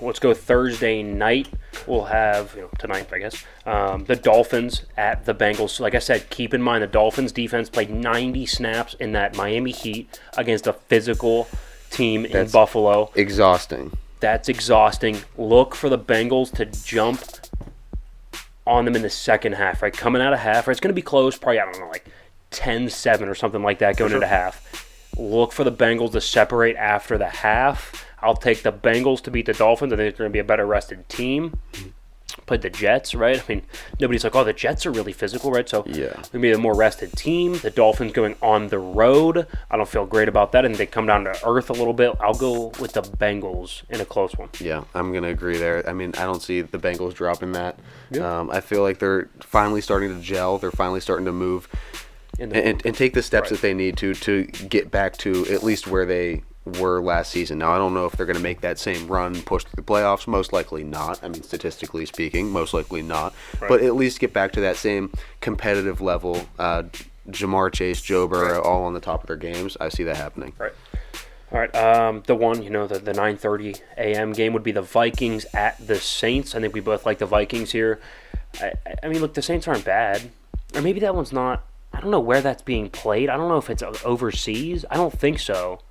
let's go Thursday night. We'll have, tonight, I guess, the Dolphins at the Bengals. So like I said, keep in mind the Dolphins defense played 90 snaps in that Miami Heat against a physical team in Buffalo. Exhausting. That's exhausting. Look for the Bengals to jump on them in the second half, right? Coming out of half, right? It's going to be close, probably, 10-7 or something like that going into half. Look for the Bengals to separate after the half. I'll take the Bengals to beat the Dolphins. I think it's going to be a better rested team. Played the Jets, right? I mean, nobody's like, the Jets are really physical, right? So yeah, it's going to be a more rested team. The Dolphins going on the road. I don't feel great about that, and they come down to earth a little bit. I'll go with the Bengals in a close one. Yeah, I'm going to agree there. I mean, I don't see the Bengals dropping that. Yeah. I feel like they're finally starting to gel. They're finally starting to move and take the steps that they need to get back to at least where they were last season. Now, I don't know if they're going to make that same run, push through the playoffs. Most likely not. I mean, statistically speaking, most likely not. Right. But at least get back to that same competitive level. Jamar Chase, Joe Burrow, all on the top of their games. I see that happening. Right. All right. The one, the 9:30 a.m. game would be the Vikings at the Saints. I think we both like the Vikings here. I mean, look, the Saints aren't bad. Or maybe that one's not. I don't know where that's being played. I don't know if it's overseas. I don't think so.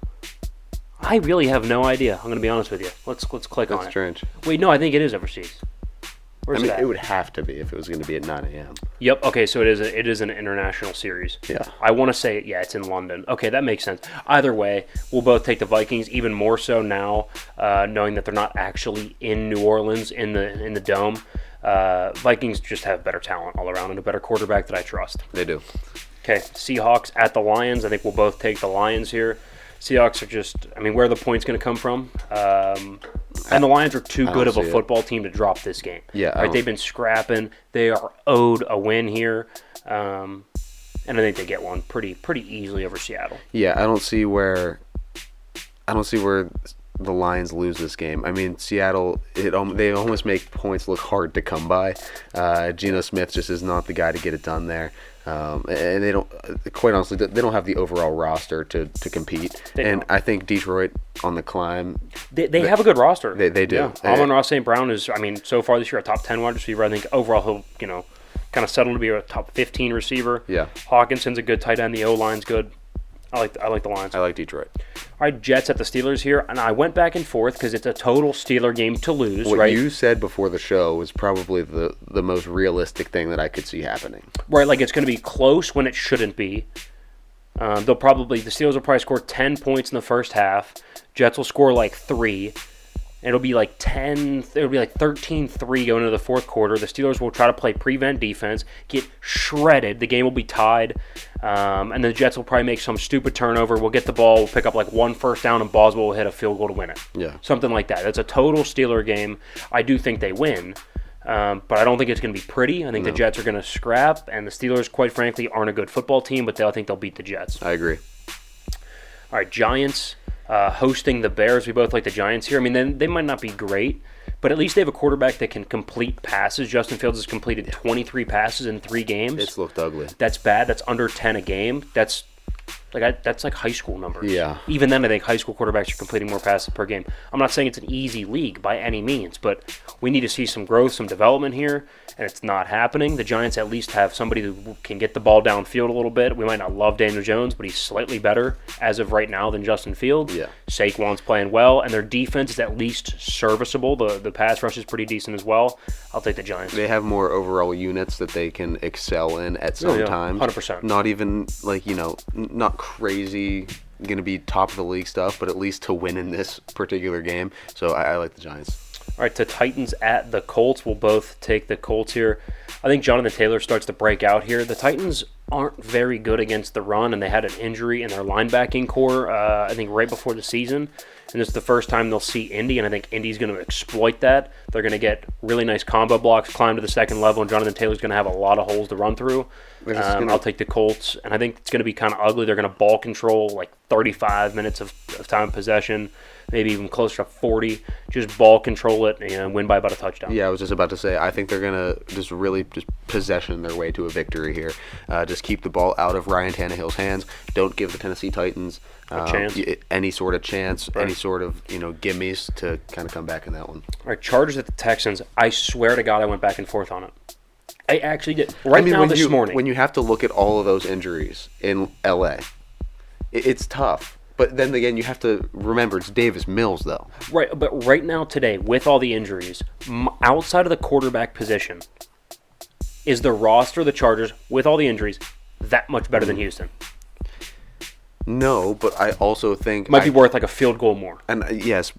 I really have no idea. I'm going to be honest with you. Let's click on it. That's strange. Wait, no, I think it is overseas. Where's it at? It would have to be if it was going to be at 9 a.m. Yep. Okay, so it is an international series. Yeah. I want to say, it's in London. Okay, that makes sense. Either way, we'll both take the Vikings, even more so now, knowing that they're not actually in New Orleans in the Dome. Vikings just have better talent all around and a better quarterback that I trust. They do. Okay, Seahawks at the Lions. I think we'll both take the Lions here. Seahawks are just, where are the points going to come from? And the Lions are too good of a football team to drop this game. Yeah. Right? They've been scrapping. They are owed a win here. And I think they get one pretty easily over Seattle. Yeah, I don't see where the Lions lose this game. I mean, Seattle, they almost make points look hard to come by. Geno Smith just is not the guy to get it done there. And they don't, quite honestly, they don't have the overall roster to compete. I think Detroit on the climb. They have a good roster. They do. Yeah. Amon-Ra St. Brown is, so far this year, a top 10 wide receiver. I think overall he'll, kind of settle to be a top 15 receiver. Yeah. Hawkinson's a good tight end. The O-line's good. I like the Lions. I like Detroit. All right, Jets at the Steelers here, and I went back and forth because it's a total Steeler game to lose. What you said before the show was probably the most realistic thing that I could see happening. Right, like it's going to be close when it shouldn't be. The Steelers will probably score 10 points in the first half. Jets will score like 3. It'll be like 13-3 going into the fourth quarter. The Steelers will try to play prevent defense, get shredded. The game will be tied, and the Jets will probably make some stupid turnover. We'll get the ball, we'll pick up like one first down, and Boswell will hit a field goal to win it. Yeah. Something like that. It's a total Steeler game. I do think they win, but I don't think it's going to be pretty. I think the Jets are going to scrap, and the Steelers, quite frankly, aren't a good football team, but I think they'll beat the Jets. I agree. All right, Giants. Hosting the Bears. We both like the Giants here. They might not be great, but at least they have a quarterback that can complete passes. Justin Fields has completed 23 passes in 3 games. It's looked ugly. That's bad. That's under 10 a game. That's like high school numbers. Yeah. Even then, I think high school quarterbacks are completing more passes per game. I'm not saying it's an easy league by any means, but we need to see some growth, some development here, and it's not happening. The Giants at least have somebody who can get the ball downfield a little bit. We might not love Daniel Jones, but he's slightly better as of right now than Justin Fields. Yeah. Saquon's playing well, and their defense is at least serviceable. The pass rush is pretty decent as well. I'll take the Giants. They have more overall units that they can excel in at some times. 100%. Not even not crazy going to be top of the league stuff, but at least to win in this particular game. So I like the Giants. All right, the Titans at the Colts. We'll both take the Colts here. I think Jonathan Taylor starts to break out here. The Titans aren't very good against the run, and they had an injury in their linebacking core, I think, right before the season. And this is the first time they'll see Indy, and I think Indy's going to exploit that. They're going to get really nice combo blocks, climb to the second level, and Jonathan Taylor's going to have a lot of holes to run through. I'll take the Colts, and I think it's going to be kind of ugly. They're going to ball control like 35 minutes of time possession. maybe even closer to 40. Just ball control it and win by about a touchdown. Yeah, I was just about to say, I think they're going to just really just possession their way to a victory here. Just keep the ball out of Ryan Tannehill's hands. Don't give the Tennessee Titans any sort of chance, any sort of gimmies to kind of come back in that one. All right, Chargers at the Texans. I swear to God I went back and forth on it. I actually did. This morning. When you have to look at all of those injuries in L.A., it's tough. But then again, you have to remember it's Davis Mills, though. Right, but right now, today, with all the injuries, outside of the quarterback position, is the roster of the Chargers, with all the injuries, that much better than Houston? No, but I also think... Might be worth like a field goal more. And yes,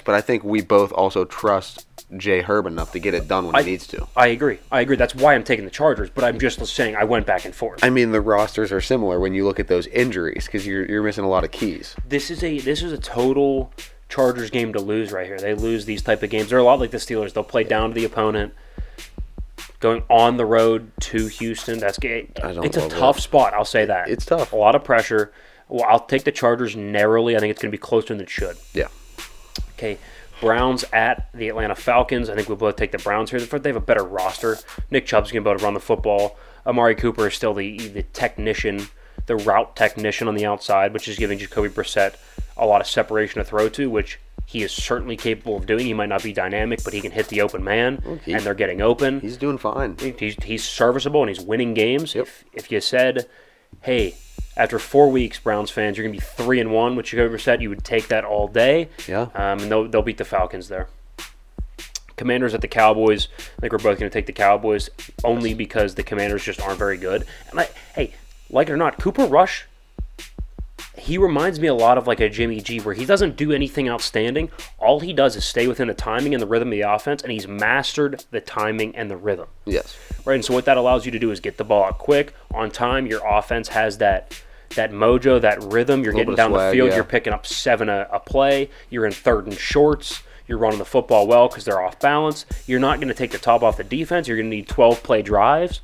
but I think we both also trust Jay Herb enough to get it done when he needs to. I agree. That's why I'm taking the Chargers, but I'm just saying I went back and forth. I mean, the rosters are similar when you look at those injuries because you're missing a lot of keys. This is a total Chargers game to lose right here. They lose these type of games. They're a lot like the Steelers. They'll play down to the opponent. Going on the road to Houston, it's a tough spot, I'll say that. It's tough. A lot of pressure. Well, I'll take the Chargers narrowly. I think it's going to be closer than it should. Yeah. Okay, Browns at the Atlanta Falcons. I think we'll both take the Browns here. They have a better roster. Nick Chubb's going to be able to run the football. Amari Cooper is still the technician, the route technician on the outside, which is giving Jacoby Brissett a lot of separation to throw to, which he is certainly capable of doing. He might not be dynamic, but he can hit the open man, and they're getting open. He's doing fine. He's serviceable, and he's winning games. Yep. If you said, hey, after 4 weeks, Browns fans, you're going to be 3-1 with Jacoby Brissett, you would take that all day. Yeah. And they'll beat the Falcons there. Commanders at the Cowboys. I think we're both going to take the Cowboys only because the Commanders just aren't very good. And like it or not, Cooper Rush, he reminds me a lot of like a Jimmy G, where he doesn't do anything outstanding. All he does is stay within the timing and the rhythm of the offense, and he's mastered the timing and the rhythm. Yes. Right, and so what that allows you to do is get the ball out quick, on time. Your offense has that mojo, that rhythm. You're getting down the field. Yeah. You're picking up 7 a play. You're in 3rd and shorts. You're running the football well because they're off balance. You're not going to take the top off the defense. You're going to need 12-play drives.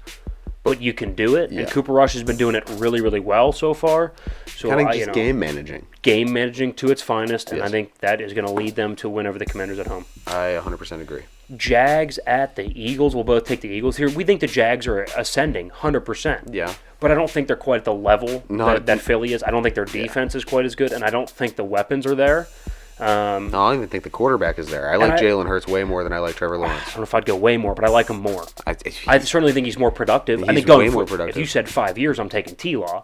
But you can do it, and Cooper Rush has been doing it really, really well so far. So kind of just game managing. Game managing to its finest, and I think that is going to lead them to win over the Commanders at home. I 100% agree. Jags at the Eagles. We'll both take the Eagles here. We think the Jags are ascending, 100%. Yeah. But I don't think they're quite at the level that Philly is. I don't think their defense is quite as good, and I don't think the weapons are there. No, I don't even think the quarterback is there. I like Jalen Hurts way more than I like Trevor Lawrence. I don't know if I'd go way more, but I like him more. I certainly think he's more productive. He's I think way more productive. If you said 5 years, I'm taking T-Law.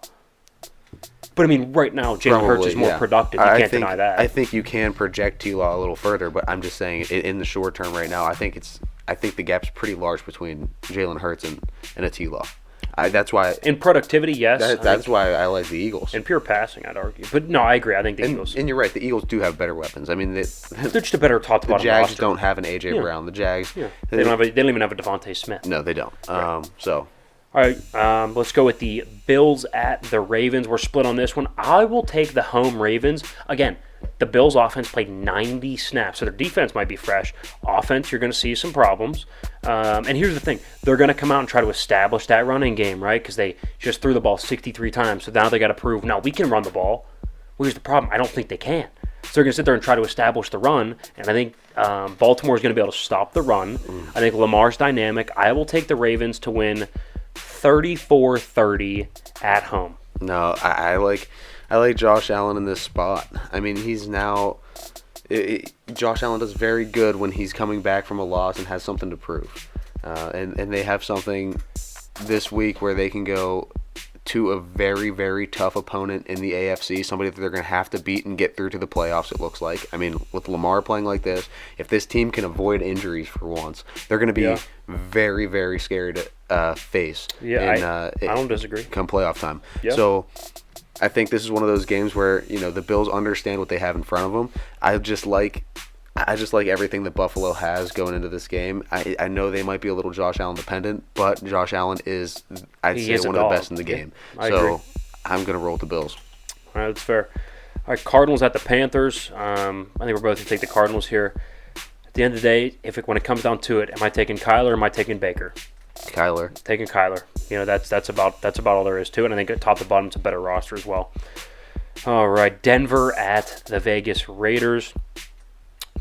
But, I mean, right now, Jalen Hurts is more productive. You can't deny that. I think you can project T-Law a little further, but I'm just saying in the short term right now, I think the gap's pretty large between Jalen Hurts and a T-Law. That's why in productivity, yes. That's why I like the Eagles. In pure passing, I'd argue. But no, I agree. I think the Eagles. And you're right. The Eagles do have better weapons. I mean, they're just a better top-to-bottom roster. The Jags don't have an A.J. Brown. The Jags. Yeah. They don't even have a Devontae Smith. No, they don't. Right. So. All right, let's go with the Bills at the Ravens. We're split on this one. I will take the home Ravens. Again, the Bills' offense played 90 snaps, so their defense might be fresh. Offense, you're going to see some problems. And here's the thing. They're going to come out and try to establish that running game, right? Because they just threw the ball 63 times, so now they got to prove, no, we can run the ball. Well, here's the problem. I don't think they can. So they're going to sit there and try to establish the run, and I think Baltimore is going to be able to stop the run. I think Lamar's dynamic. I will take the Ravens to win 34-30 at home. No, I like Josh Allen in this spot. I mean, he's now Josh Allen does very good when he's coming back from a loss and has something to prove. And they have something this week where they can go to a very, very tough opponent in the AFC, somebody that they're going to have to beat and get through to the playoffs, it looks like. I mean, with Lamar playing like this, if this team can avoid injuries for once, they're going to be very, very scary to face. Yeah, I don't disagree. Come playoff time. Yeah. So I think this is one of those games where, the Bills understand what they have in front of them. I just like everything that Buffalo has going into this game. I know they might be a little Josh Allen dependent, but Josh Allen is, I'd say, one of the best in the game. I agree. I'm going to roll with the Bills. All right, that's fair. All right, Cardinals at the Panthers. I think we're both going to take the Cardinals here. At the end of the day, when it comes down to it, am I taking Kyler or am I taking Baker? Kyler. Taking Kyler. That's about all there is to it. And I think top to bottom, it's a better roster as well. All right, Denver at the Vegas Raiders.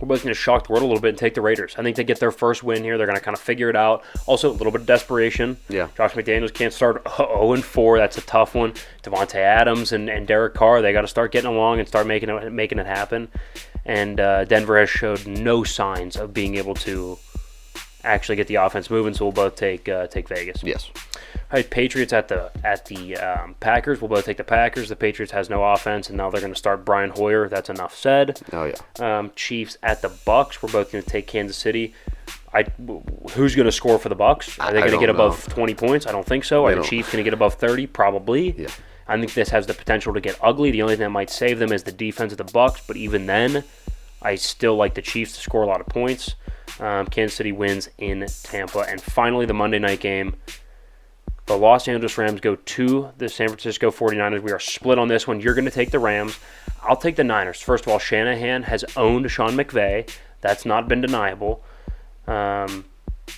We're both going to shock the world a little bit and take the Raiders. I think they get their first win here. They're going to kind of figure it out. Also, a little bit of desperation. Yeah. Josh McDaniels can't start 0-4. That's a tough one. Devontae Adams and Derek Carr, they got to start getting along and start making it happen. And Denver has showed no signs of being able to actually get the offense moving, so we'll both take Vegas. Yes. All right, Patriots at the Packers. We'll both take the Packers. The Patriots has no offense, and now they're going to start Brian Hoyer. That's enough said. Oh, yeah. Chiefs at the Bucks. We're both going to take Kansas City. Who's going to score for the Bucks? Are they going to get above 20 points? I don't think so. Are the Chiefs going to get above 30? Probably. Yeah. I think this has the potential to get ugly. The only thing that might save them is the defense of the Bucks, but even then, I still like the Chiefs to score a lot of points. Kansas City wins in Tampa. And finally, the Monday night game. The Los Angeles Rams go to the San Francisco 49ers. We are split on this one. You're going to take the Rams. I'll take the Niners. First of all, Shanahan has owned Sean McVay. That's not been deniable. And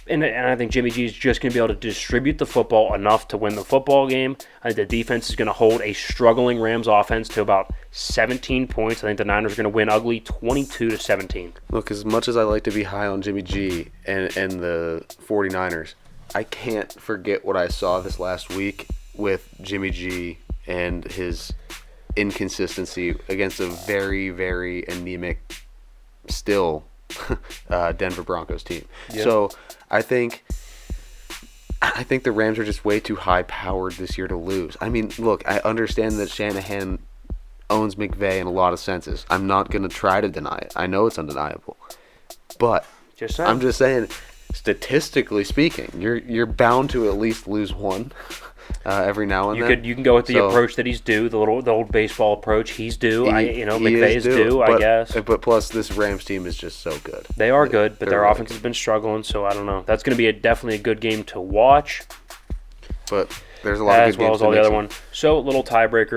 I think Jimmy G is just going to be able to distribute the football enough to win the football game. I think the defense is going to hold a struggling Rams offense to about 17 points. I think the Niners are going to win ugly 22-17. Look, as much as I like to be high on Jimmy G and the 49ers, I can't forget what I saw this last week with Jimmy G and his inconsistency against a very, very anemic, still, Denver Broncos team. Yep. So I think the Rams are just way too high-powered this year to lose. I mean, look, I understand that Shanahan owns McVay in a lot of senses. I'm not going to try to deny it. I know it's undeniable. But I'm just saying, statistically speaking, you're bound to at least lose one every now and then. You can go with the approach that he's due, the old baseball approach. He's due. McVay is due, I guess. But plus, this Rams team is just so good. They are good, but their offense has been struggling. So I don't know. That's going to be definitely a good game to watch. But there's a lot of good games as well as all the other one. So a little tiebreaker.